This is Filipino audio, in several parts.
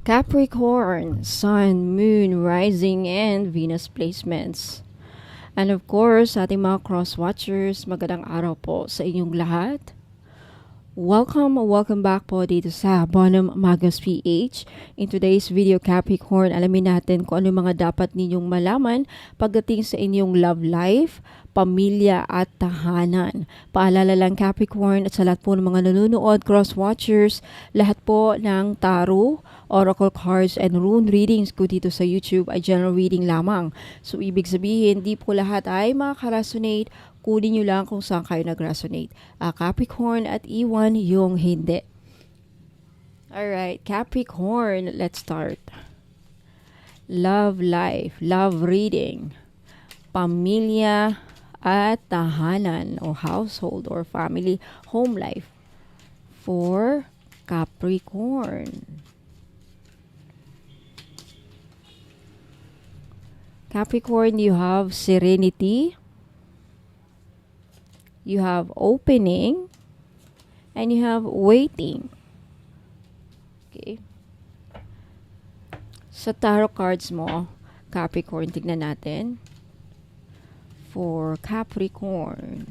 Capricorn, Sun, Moon, Rising, and Venus placements. And of course, sa ating mga cross-watchers, magandang araw po sa inyong lahat. Welcome back po dito sa Bonum Magos PH. In today's video, Capricorn, alamin natin kung ano mga dapat ninyong malaman pagdating sa inyong love life, pamilya at tahanan. Paalala lang Capricorn at sa lahat po ng mga nanonood, cross-watchers, lahat po ng tarot, oracle cards and rune readings ko dito sa YouTube ay general reading lamang. So ibig sabihin, di po lahat ay makaka-resonate. Kunin nyo lang kung saan kayo nag-resonate. Capricorn at iwan yung hindi. Alright, Capricorn, let's start. Love life, love reading, pamilya at tahanan o household or family, home life for Capricorn. Capricorn, you have serenity, you have opening, and you have waiting. Okay. Sa tarot cards mo, Capricorn, tignan natin. For Capricorn.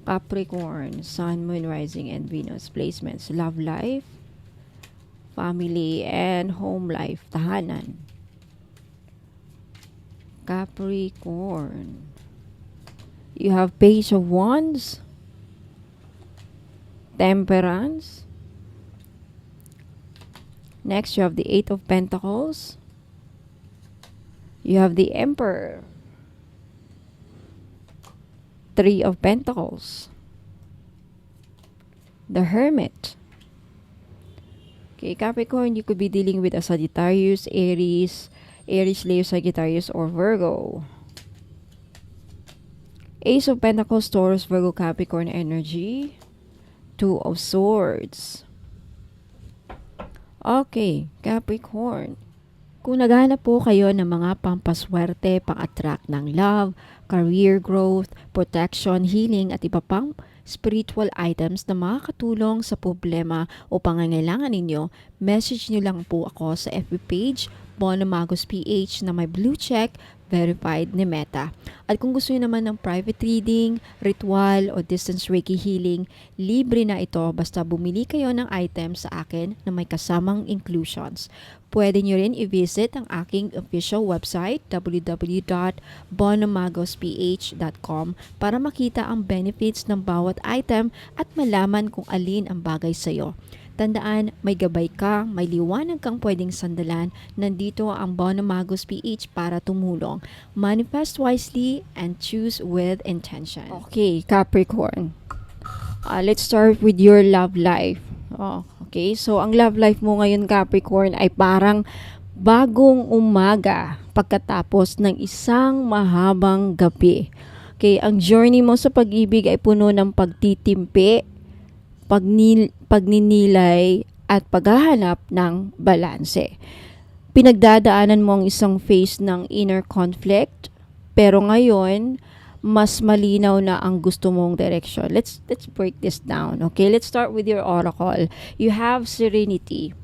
Capricorn, Sun, Moon, Rising, and Venus placements. Love life, family, and home life, tahanan. Capricorn. You have Page of Wands, Temperance. Next, you have the Eight of Pentacles. You have the Emperor. Three of Pentacles. The Hermit. Okay, Capricorn, you could be dealing with a Sagittarius, Aries, Leo, Sagittarius, or Virgo. Ace of Pentacles, Taurus, Virgo, Capricorn energy. Two of Swords. Okay, Capricorn. Kung naghahanap po kayo ng mga pampaswerte, pang-attract ng love, career growth, protection, healing, at iba pang spiritual items na makakatulong sa problema o pangangailangan ninyo, message nyo lang po ako sa FB page, Bonum Magos PH na may blue check, verified ni Meta. At kung gusto niyo naman ng private reading, ritual o distance Reiki healing, libre na ito basta bumili kayo ng item sa akin na may kasamang inclusions. Pwede niyo rin i-visit ang aking official website www.bonumagosph.com para makita ang benefits ng bawat item at malaman kung alin ang bagay sa iyo. Tandaan, may gabay ka, may liwanag kang pwedeng sandalan. Nandito ang Bonum Magos PH para tumulong. Manifest wisely and choose with intention. Okay, Capricorn. Let's start with your love life. Okay, so ang love life mo ngayon, Capricorn, ay parang bagong umaga pagkatapos ng isang mahabang gabi. Okay, ang journey mo sa pag-ibig ay puno ng pagtitimpi, pagninilay at paghahanap ng balanse. Pinagdadaanan mo ang isang phase ng inner conflict, pero ngayon mas malinaw na ang gusto mong direction. Let's break this down. Okay, let's start with your oracle. You have serenity.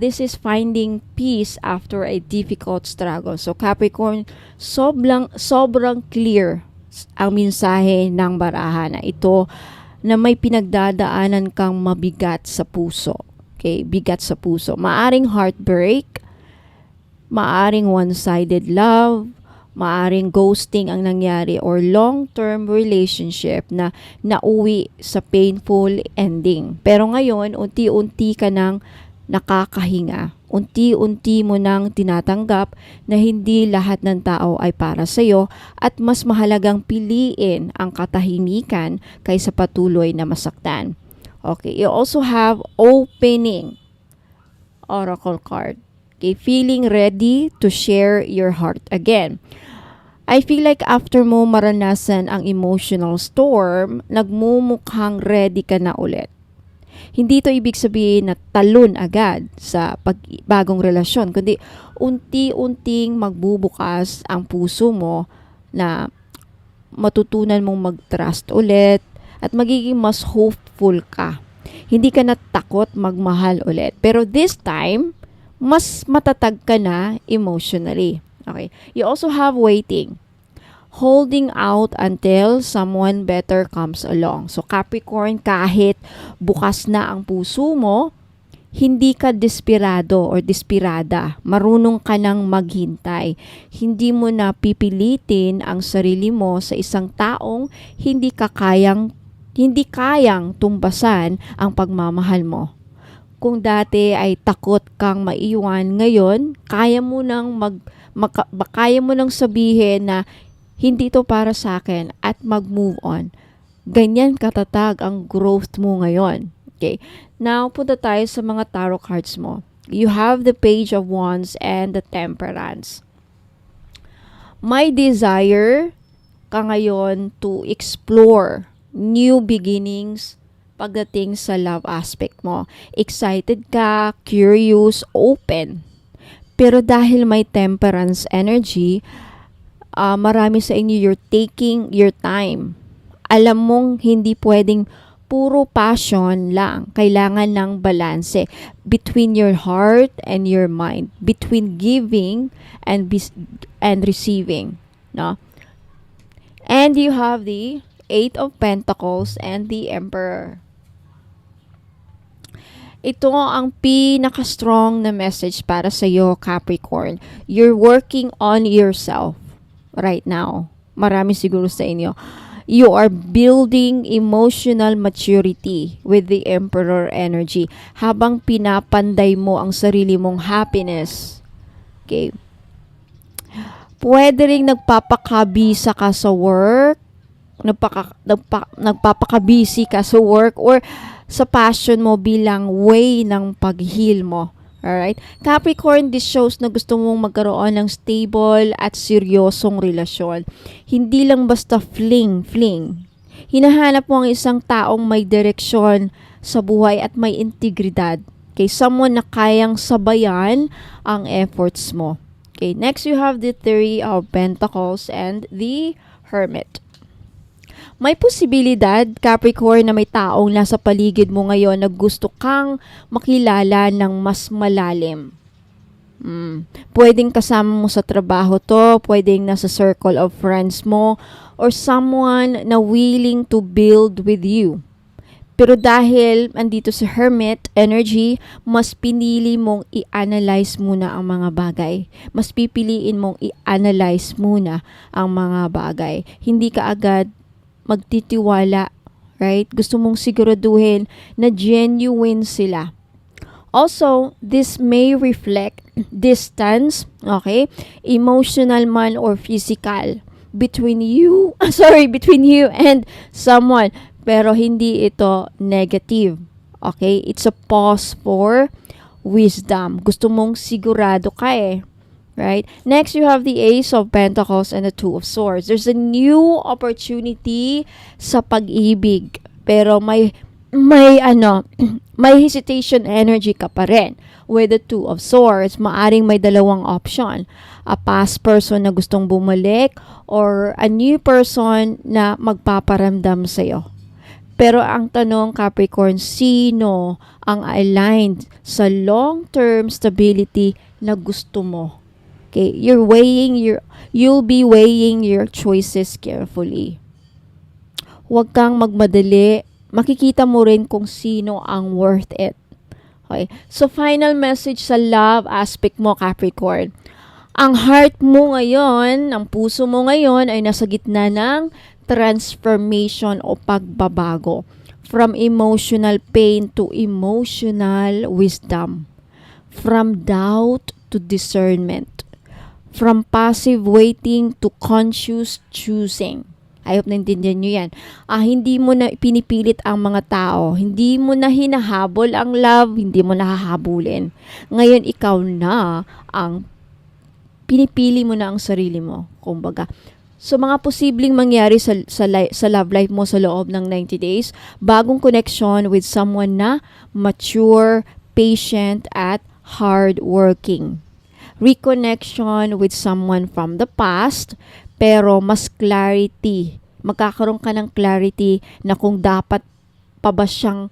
This is finding peace after a difficult struggle. So Capricorn, sobrang clear ang mensahe ng barahan na ito na may pinagdadaanan kang mabigat sa puso. Okay, bigat sa puso. Maaring heartbreak, maaring one-sided love, maaring ghosting ang nangyari or long-term relationship na nauwi sa painful ending. Pero ngayon, unti-unti ka nang nakakahinga. Unti-unti mo nang tinatanggap na hindi lahat ng tao ay para sa iyo at mas mahalagang piliin ang katahimikan kaysa patuloy na masaktan. Okay, you also have opening oracle card. Okay, feeling ready to share your heart again. I feel like after mo maranasan ang emotional storm, nagmumukhang ready ka na ulit. Hindi ito ibig sabihin na talon agad sa bagong relasyon, kundi unti-unting magbubukas ang puso mo na matutunan mong mag-trust ulit at magiging mas hopeful ka. Hindi ka na takot magmahal ulit. Pero this time, mas matatag ka na emotionally. Okay. You also have waiting. Holding out until someone better comes along. So Capricorn, kahit bukas na ang puso mo, hindi ka desperado or desperada. Marunong ka nang maghintay. Hindi mo na pipilitin ang sarili mo sa isang taong hindi kayang tumbasan ang pagmamahal mo. Kung dati ay takot kang maiwan, ngayon kaya mo nang kaya mo nang sabihin na hindi ito para sa akin at mag-move on. Ganyan katatag ang growth mo ngayon. Okay. Now, punta tayo sa mga tarot cards mo. You have the Page of Wands and the Temperance. May desire ka ngayon to explore new beginnings pagdating sa love aspect mo. Excited ka, curious, open. Pero dahil may Temperance energy, marami sa inyo you're taking your time. Alam mong hindi pwedeng puro passion lang. Kailangan ng balanse between your heart and your mind, between giving and receiving, no? And you have the Eight of Pentacles and the Emperor. Ito ang pinaka-strong na message para sa iyo, Capricorn. You're working on yourself right now. Marami siguro sa inyo. You are building emotional maturity with the Emperor energy habang pinapanday mo ang sarili mong happiness. Okay. Pwede ring nagpapakabisa ka sa work, nagpapakabisi ka sa work or sa passion mo bilang way ng pag-heal mo. Alright? Capricorn, this shows na gusto mong magkaroon ng stable at seryosong relasyon. Hindi lang basta fling. Hinahanap mo ang isang taong may direksyon sa buhay at may integridad. Okay, someone na kayang sabayan ang efforts mo. Okay, next you have the Three of Pentacles and the Hermit. May posibilidad, Capricorn, na may taong nasa paligid mo ngayon na gusto kang makilala ng mas malalim. Pwedeng kasama mo sa trabaho to, pwedeng nasa circle of friends mo, or someone na willing to build with you. Pero dahil andito sa Hermit energy, mas pinili mong i-analyze muna ang mga bagay. Mas pipiliin mong i-analyze muna ang mga bagay. Hindi ka agad magtitiwala, right? Gusto mong siguraduhin na genuine sila. Also, this may reflect distance, okay? Emotional man or physical between you and someone. Pero hindi ito negative, okay? It's a pause for wisdom. Gusto mong sigurado ka right? Next, you have the Ace of Pentacles and the Two of Swords. There's a new opportunity sa pag-ibig. Pero may hesitation energy ka pa rin. With the Two of Swords, maaring may dalawang option. A past person na gustong bumalik or a new person na magpaparamdam sa'yo. Pero ang tanong, Capricorn, sino ang aligned sa long-term stability na gusto mo? Okay, you'll be weighing your choices carefully. Huwag kang magmadali. Makikita mo rin kung sino ang worth it. Okay, so final message sa love aspect mo, Capricorn. Ang heart mo ngayon, ang puso mo ngayon ay nasa gitna ng transformation o pagbabago. From emotional pain to emotional wisdom. From doubt to discernment. From passive waiting to conscious choosing. I hope naintindihan nyo yan. Hindi mo na pinipilit ang mga tao. Hindi mo na hinahabol ang love. Hindi mo na hahabulin. Ngayon, ikaw na ang pinipili mo na ang sarili mo. Kumbaga. So, mga posibleng mangyari sa love life mo sa loob ng 90 days, bagong connection with someone na mature, patient, at hardworking. Reconnection with someone from the past, pero mas clarity. Magkakaroon ka ng clarity na kung dapat pa ba siyang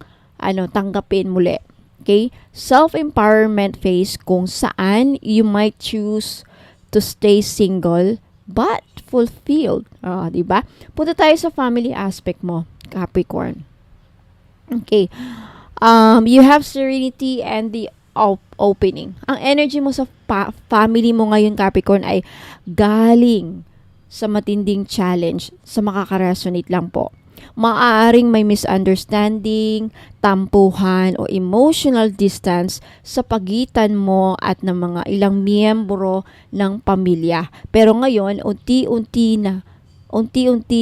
tanggapin muli. Okay? Self-empowerment phase kung saan you might choose to stay single but fulfilled. Diba? Punta tayo sa family aspect mo, Capricorn. Okay. You have serenity and the opening. Ang energy mo sa family mo ngayon, Capricorn, ay galing sa matinding challenge, sa makaka-resonate lang po. Maaaring may misunderstanding, tampuhan, o emotional distance sa pagitan mo at ng mga ilang miyembro ng pamilya. Pero ngayon, unti-unti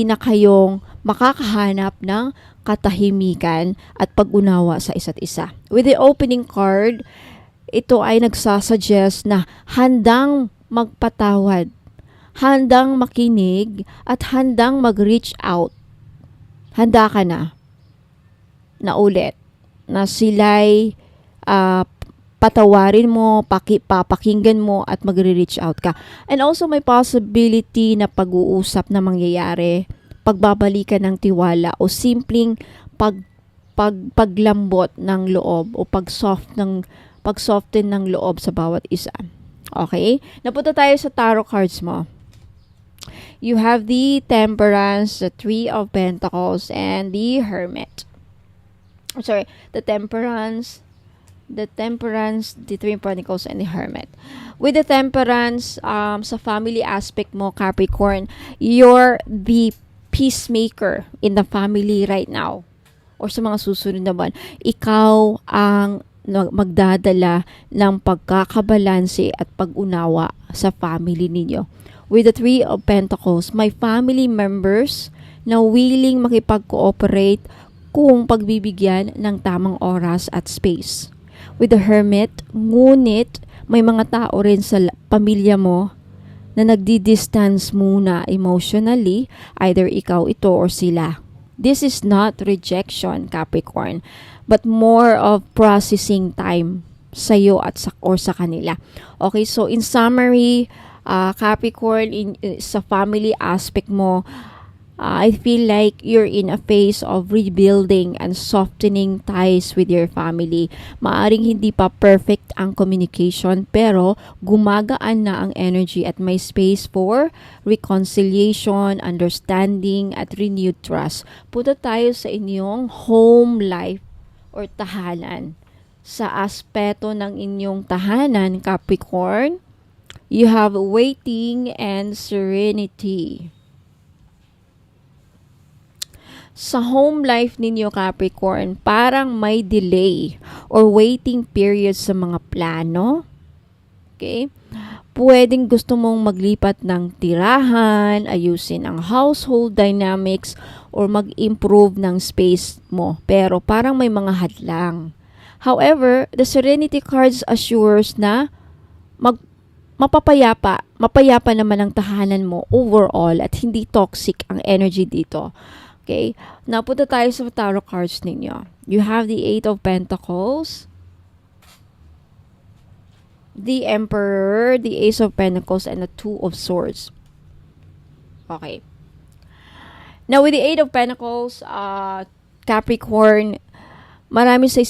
na kayong makakahanap ng katahimikan at pag-unawa sa isa't isa. With the opening card, ito ay nagsasuggest na handang magpatawad, handang makinig, at handang mag-reach out. Handa ka na ulit na sila'y patawarin mo, papakinggan mo, at magre-reach out ka. And also may possibility na pag-uusap na mangyayari, pagbabalikan ng tiwala, o simpleng paglambot ng loob, o pagsoften ng loob sa bawat isa. Okay? Napunta tayo sa tarot cards mo. You have the Temperance, the Three of Pentacles, and the Hermit. The Temperance, the Three of Pentacles, and the Hermit. With the Temperance, sa family aspect mo, Capricorn, you're the peacemaker in the family right now. Or sa mga susunod na buwan, ikaw ang magdadala ng pagkakabalanse at pag-unawa sa family ninyo. With the Three of Pentacles, may family members na willing makipag-cooperate kung pagbibigyan ng tamang oras at space. With the Hermit, ngunit may mga tao rin sa pamilya mo na nagdi-distance muna emotionally, either ikaw ito or sila. This is not rejection, Capricorn, but more of processing time sa'yo at sa kanila. Okay, so in summary, Capricorn, sa family aspect mo, I feel like you're in a phase of rebuilding and softening ties with your family. Maaring hindi pa perfect ang communication, pero gumagaan na ang energy at may space for reconciliation, understanding, at renewed trust. Punta tayo sa inyong home life or tahanan. Sa aspeto ng inyong tahanan, Capricorn, you have waiting and serenity. Sa home life ninyo, Capricorn, parang may delay or waiting period sa mga plano. Okay? Pwedeng gusto mong maglipat ng tirahan, ayusin ang household dynamics, or mag-improve ng space mo. Pero parang may mga hadlang. However, the Serenity cards assures na mapapayapa naman ang tahanan mo overall at hindi toxic ang energy dito. Okay? Napunta tayo sa tarot cards ninyo. You have the Eight of Pentacles, the Emperor, the Ace of Pentacles, and the Two of Swords. Okay. Now, with the Eight of Pentacles, Capricorn, marami sa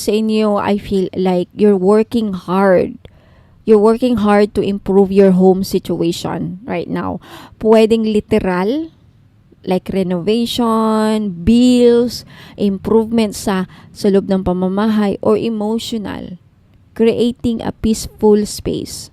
inyo, I feel like you're working hard. You're working hard to improve your home situation right now. Pwedeng literal, like renovation, bills, improvement sa loob ng pamamahay, or emotional, creating a peaceful space,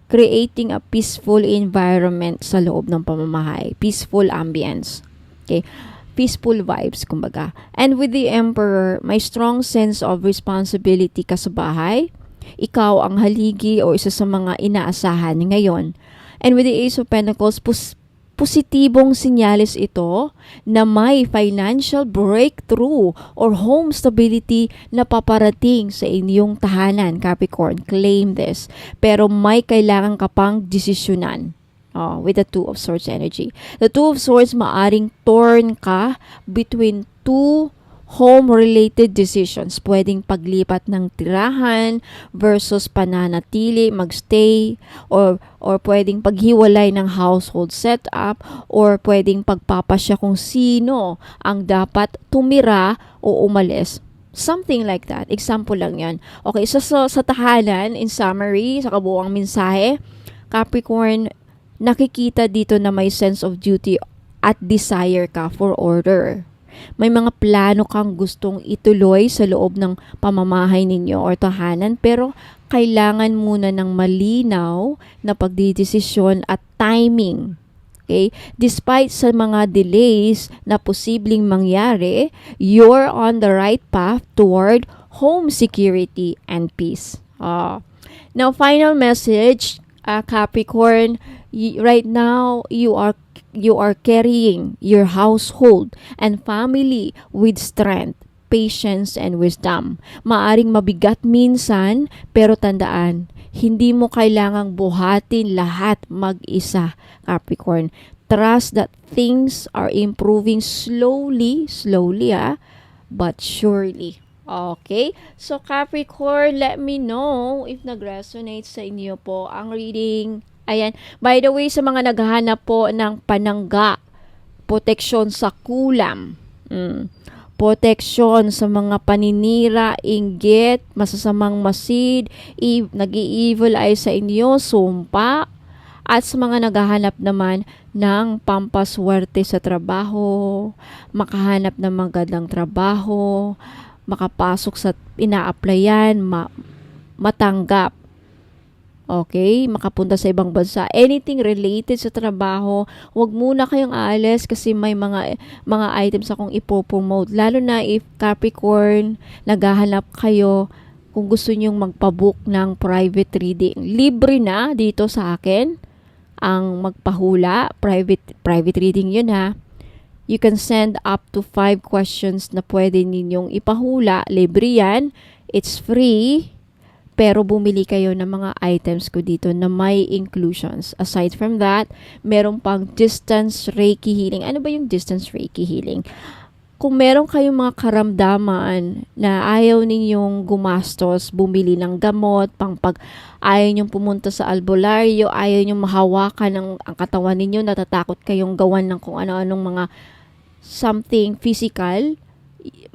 creating a peaceful environment sa loob ng pamamahay, peaceful ambience. Okay? Peaceful vibes, kumbaga. And with the Emperor, may strong sense of responsibility ka sa bahay. Ikaw ang haligi o isa sa mga inaasahan ngayon. And with the Ace of Pentacles, positibong sinyalis ito na may financial breakthrough or home stability na paparating sa inyong tahanan, Capricorn. Claim this. Pero may kailangan ka pang desisyonan. With the Two of Swords energy. The Two of Swords, maaring torn ka between two home-related decisions. Pwedeng paglipat ng tirahan versus pananatili, magstay, or pwedeng paghiwalay ng household setup, or pwedeng pagpapasya kung sino ang dapat tumira o umalis Something like that. Example lang yan. Okay, sa tahanan, in summary, sa kabuuang mensahe, Capricorn, nakikita dito na may sense of duty at desire ka for order. May mga plano kang gustong ituloy sa loob ng pamamahay ninyo or tahanan, pero kailangan muna ng malinaw na pagdidesisyon at timing. Okay? Despite sa mga delays na posibleng mangyari, you're on the right path toward home security and peace. Now, final message, Capricorn, right now you are carrying your household and family with strength, patience, and wisdom. Maaring mabigat minsan, pero tandaan, hindi mo kailangang buhatin lahat mag-isa, Capricorn. Trust that things are improving slowly, but surely. Okay? So, Capricorn, let me know if nag-resonate sa inyo po ang reading. Ayan. By the way, sa mga naghahanap po ng panangga, proteksyon sa kulam, proteksyon sa mga paninira, inggit, masasamang masid, nag-i-evil eye sa inyo, sumpa, at sa mga naghahanap naman ng pampaswerte sa trabaho, makahanap ng magandang trabaho, makapasok sa ina-applyan, matanggap. Okay, makapunta sa ibang bansa. Anything related sa trabaho, wag muna kayong aalis kasi may mga items akong ipopromote. Lalo na if Capricorn, naghahanap kayo kung gusto nyong magpabook ng private reading. Libre na dito sa akin ang magpahula. Private reading yun ha. You can send up to 5 questions na pwede ninyong ipahula. Libre yan. It's free. Pero bumili kayo ng mga items ko dito na may inclusions. Aside from that, meron pang distance Reiki healing. Ano ba yung distance Reiki healing? Kung meron kayong mga karamdaman na ayaw ninyong gumastos, bumili ng gamot, ayaw ninyong pumunta sa albularyo, ayaw ninyong mahawakan ang katawan ninyo, natatakot kayong gawan ng kung ano-anong mga something physical,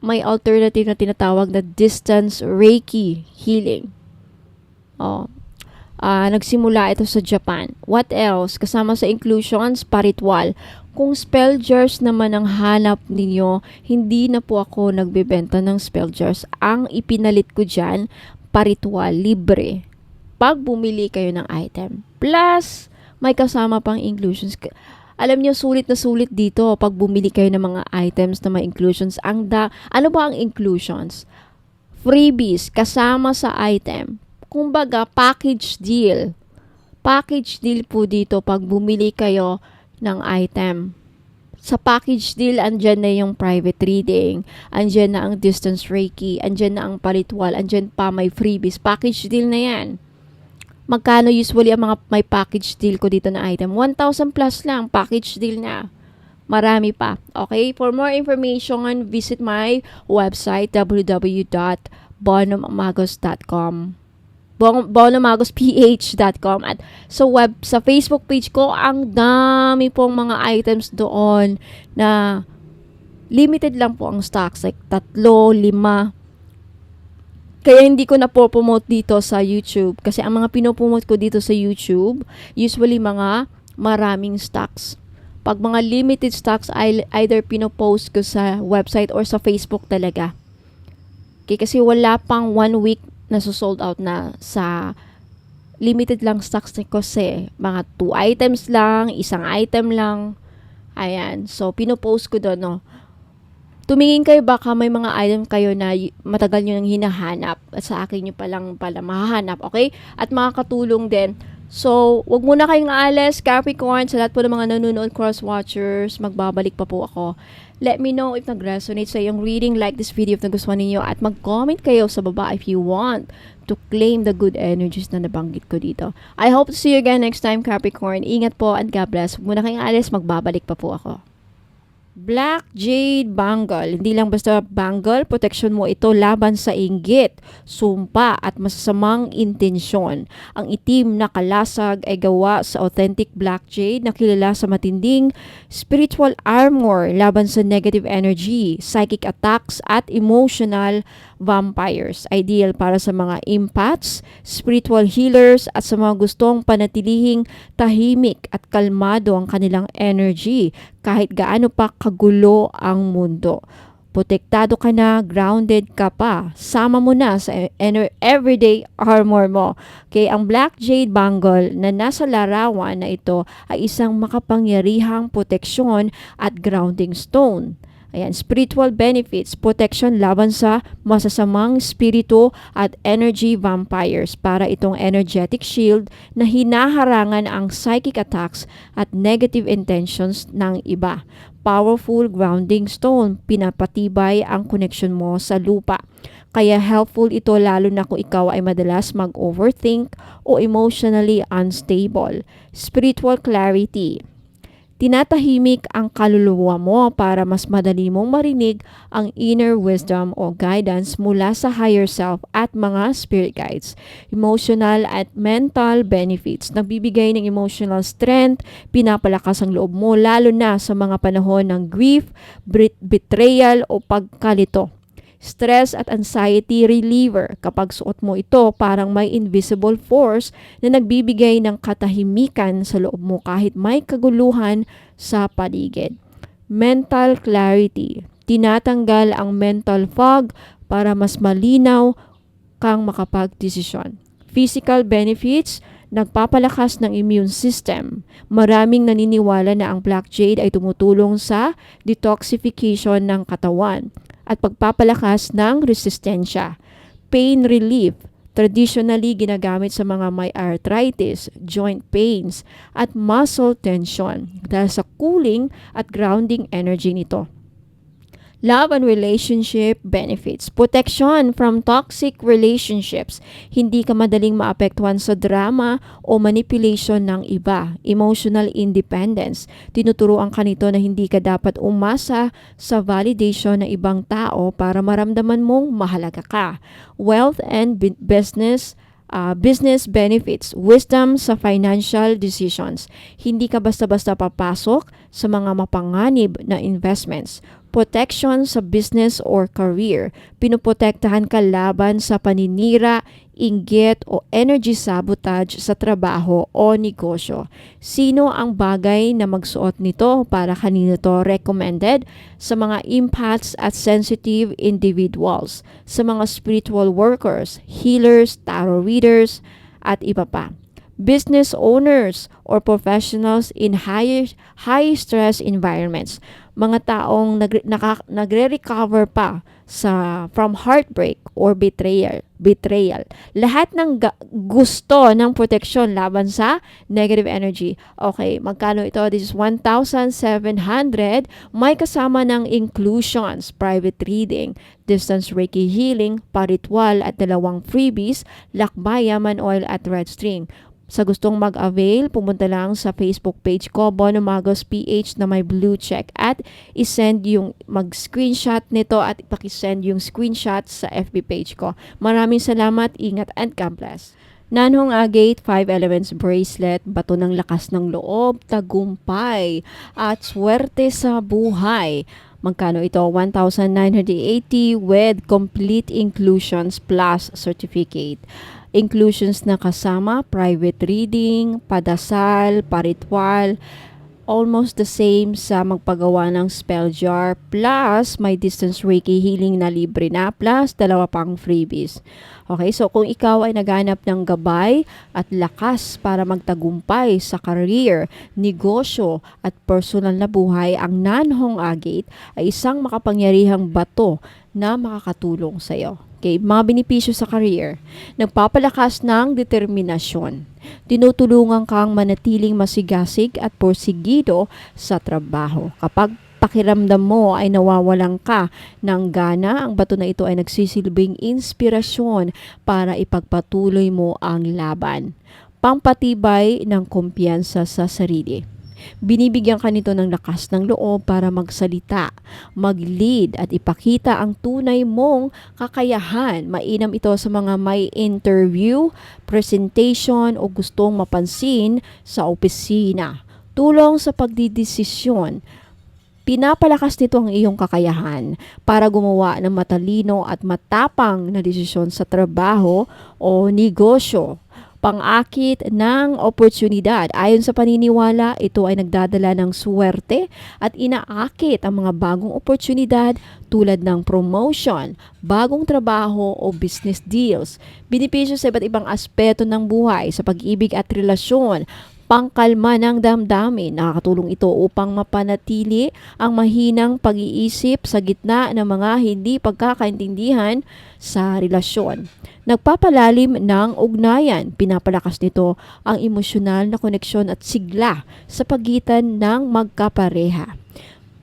may alternative na tinatawag na distance Reiki healing. Nagsimula ito sa Japan. What else? Kasama sa inclusions, paritwal. Kung spell jars naman ang hanap ninyo, hindi na po ako nagbebenta ng spell jars. Ang ipinalit ko dyan, paritwal, libre. Pag bumili kayo ng item. Plus, may kasama pang inclusions. Alam niyo, sulit na sulit dito pag bumili kayo ng mga items na may inclusions. Ano ba ang inclusions? Freebies, kasama sa item. Kumbaga, package deal. Package deal po dito pag bumili kayo ng item. Sa package deal, andyan na yung private reading, andyan na ang distance Reiki, andyan na ang paritwal, andyan pa may freebies. Package deal na yan. Magkano usually ang mga may package deal ko dito na item? 1,000 plus lang, package deal na. Marami pa. Okay? For more information, visit my website, www.bonomagos.com. bonomagosph.com at sa Facebook page ko, ang dami pong mga items doon na limited lang po ang stocks, like 3, 5. Kaya hindi ko na po-promote dito sa YouTube kasi ang mga pinopromote ko dito sa YouTube usually mga maraming stocks. Pag mga limited stocks, either pinopost ko sa website or sa Facebook talaga. Okay, kasi wala pang 1 week na sold out na sa limited lang stocks kasi mga 2 items lang, 1 item lang. Ayan. So, pinopost ko doon, no. Tumingin kayo, baka may mga item kayo na matagal nyo nang hinahanap at sa akin nyo palang pala mahahanap, okay? At makakatulong din. So, wag muna kayong aalis, Capricorn, sa lahat po ng mga nanonood cross-watchers, magbabalik pa po ako. Let me know if nag-resonate sa iyong reading, like this video if nagustuhan ninyo, at mag-comment kayo sa baba if you want to claim the good energies na nabanggit ko dito. I hope to see you again next time, Capricorn. Ingat po and God bless. Huwag muna kayong aalis, magbabalik pa po ako. Black Jade Bangle. Hindi lang basta bangle, protection mo ito laban sa inggit, sumpa at masasamang intensyon. Ang itim na kalasag ay gawa sa authentic Black Jade na kilala sa matinding spiritual armor laban sa negative energy, psychic attacks at emotional vampires. Ideal para sa mga empaths, spiritual healers at sa mga gustong panatilihing tahimik at kalmado ang kanilang energy kahit gaano pa kagulo ang mundo. Protektado ka na, grounded ka pa. Sama mo na sa everyday armor mo. Okay, ang Black Jade Bangle na nasa larawan na ito ay isang makapangyarihang proteksyon at grounding stone. Ayan, spiritual benefits, protection laban sa masasamang spiritu at energy vampires para itong energetic shield na hinaharangan ang psychic attacks at negative intentions ng iba. Powerful grounding stone, pinapatibay ang connection mo sa lupa. Kaya helpful ito lalo na kung ikaw ay madalas mag-overthink o emotionally unstable. Spiritual clarity. Tinatahimik ang kaluluwa mo para mas madali mong marinig ang inner wisdom o guidance mula sa higher self at mga spirit guides. Emotional at mental benefits. Nagbibigay ng emotional strength, pinapalakas ang loob mo lalo na sa mga panahon ng grief, betrayal o pagkalito. Stress at anxiety reliever. Kapag suot mo ito, parang may invisible force na nagbibigay ng katahimikan sa loob mo kahit may kaguluhan sa paligid. Mental clarity. Tinatanggal ang mental fog para mas malinaw kang makapagdesisyon. Physical benefits. Nagpapalakas ng immune system. Maraming naniniwala na ang Black Jade ay tumutulong sa detoxification ng katawan at pagpapalakas ng resistensya. Pain relief, traditionally ginagamit sa mga may arthritis, joint pains, at muscle tension dahil sa cooling at grounding energy nito. Love and relationship benefits. Protection from toxic relationships. Hindi ka madaling maapektuhan sa drama o manipulation ng iba. Emotional independence. Tinuturuan ka nito na hindi ka dapat umasa sa validation ng ibang tao para maramdaman mong mahalaga ka. Wealth and business benefits, wisdom sa financial decisions. Hindi ka basta-basta papasok sa mga mapanganib na investments. Protection sa business or career. Pinoprotektahan ka laban sa paninira, inggit o energy sabotage sa trabaho o negosyo. Sino ang bagay na magsuot nito para kanino to recommended? Sa mga empaths at sensitive individuals, sa mga spiritual workers, healers, tarot readers, at iba pa. Business owners or professionals in high stress environments, mga taong nagre-recover pa from heartbreak or betrayal. Lahat ng gusto ng proteksyon laban sa negative energy. Okay, magkano ito? This is 1,700. May kasama ng inclusions, private reading, distance Reiki healing, paritwal at 2 freebies, lakbay, yaman oil at red string. Sa gustong mag-avail, pumunta lang sa Facebook page ko, Bono Magos PH na may blue check at isend yung mag-screenshot nito at ipakisend yung screenshot sa FB page ko. Maraming salamat, ingat and God bless. Nanhong Agate 5 Elements Bracelet, bato ng lakas ng loob, tagumpay at swerte sa buhay. Magkano ito? 1,980 with complete inclusions plus certificate. Inclusions na kasama, private reading, padasal, paritwal, almost the same sa magpagawa ng spell jar, plus may distance Reiki healing na libre na, plus 2 pang freebies. Okay, so kung ikaw ay naghanap ng gabay at lakas para magtagumpay sa career, negosyo at personal na buhay, ang Nanhong Agate ay isang makapangyarihang bato na makakatulong sa iyo. Okay, mga benepisyo sa career. Nagpapalakas ng determinasyon. Tinutulungan kang manatiling masigasig at porsigido sa trabaho. Kapag pakiramdam mo ay nawawalan ka ng gana, ang bato na ito ay nagsisilbing inspirasyon para ipagpatuloy mo ang laban. Pampatibay ng kumpiyansa sa sarili. Binibigyan ka nito ng lakas ng loob para magsalita, mag-lead at ipakita ang tunay mong kakayahan. Mainam ito sa mga may interview, presentation o gustong mapansin sa opisina. Tulong sa pagdidesisyon. Pinapalakas nito ang iyong kakayahan para gumawa ng matalino at matapang na desisyon sa trabaho o negosyo. Pang-akit ng oportunidad. Ayon sa paniniwala, ito ay nagdadala ng swerte at inaakit ang mga bagong oportunidad tulad ng promotion, bagong trabaho o business deals. Benepisyo sa iba't ibang aspeto ng buhay, sa pag-ibig at relasyon, pangkalma ng damdamin. Nakakatulong ito upang mapanatili ang mahinang pag-iisip sa gitna ng mga hindi pagkakaintindihan sa relasyon. Nagpapalalim ng ugnayan. Pinapalakas nito ang emosyonal na koneksyon at sigla sa pagitan ng magkapareha.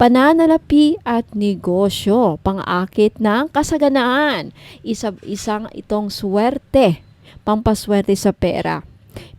Pananalapi at negosyo, pang-akit ng kasaganaan. Isang itong swerte, pampaswerte sa pera.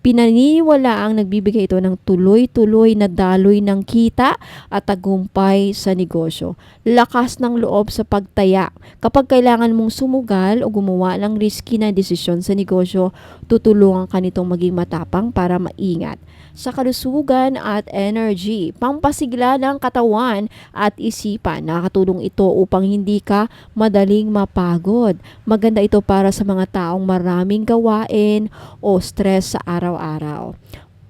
Pinaniniwala ang nagbibigay ito ng tuloy-tuloy na daloy ng kita at tagumpay sa negosyo. Lakas ng loob sa pagtaya. Kapag kailangan mong sumugal o gumawa ng risky na desisyon sa negosyo, tutulungan ka nitong maging matapang para maingat. Sa kalusugan at energy, pampasigla ng katawan at isipan. Nakakatulong ito upang hindi ka madaling mapagod. Maganda ito para sa mga taong maraming gawain o stress sa araw-araw.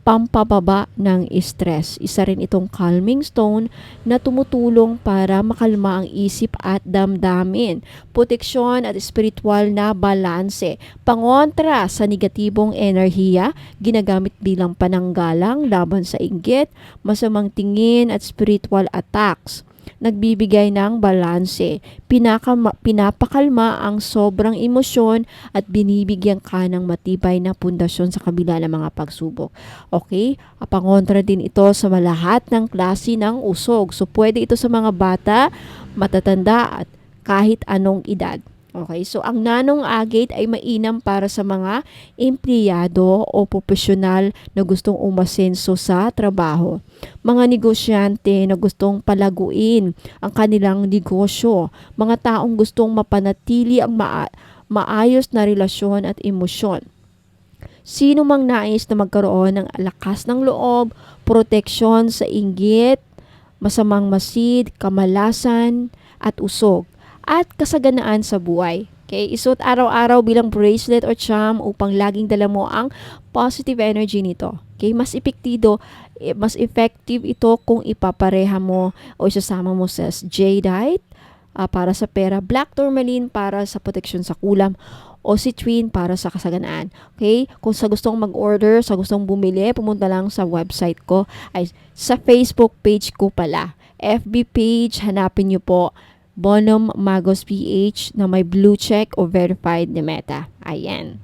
Pampababa ng stress. Isa rin itong calming stone na tumutulong para makalma ang isip at damdamin. Proteksyon at spiritual na balanse. Pangontra sa negatibong enerhiya, ginagamit bilang pananggalang laban sa inggit, masamang tingin at spiritual attacks. Nagbibigay ng balanse, pinapakalma ang sobrang emosyon at binibigyan ka ng matibay na pundasyon sa kabila ng mga pagsubok. Okay? Pangontra din ito sa lahat ng klase ng usog. So, pwede ito sa mga bata, matatanda at kahit anong edad. Okay, so ang nanong agate ay mainam para sa mga empleyado o profesional na gustong umasenso sa trabaho. Mga negosyante na gustong palaguin ang kanilang negosyo. Mga taong gustong mapanatili ang maayos na relasyon at emosyon. Sino mang nais na magkaroon ng lakas ng loob, proteksyon sa inggit, masamang masid, kamalasan at usog, at kasaganaan sa buhay. Okay, isuot araw-araw bilang bracelet or charm upang laging dala mo ang positive energy nito. Okay, mas effective ito kung ipapareha mo o isasama mo sa jadeite para sa pera, black tourmaline para sa proteksyon sa kulam, o citrine para sa kasaganaan. Okay? Kung sa gustong mag-order, sa gustong bumili, pumunta lang sa website ko, ay sa Facebook page ko pala. FB page, hanapin nyo po Bonum Magos PH na may blue check o verified ni Meta. Ayan.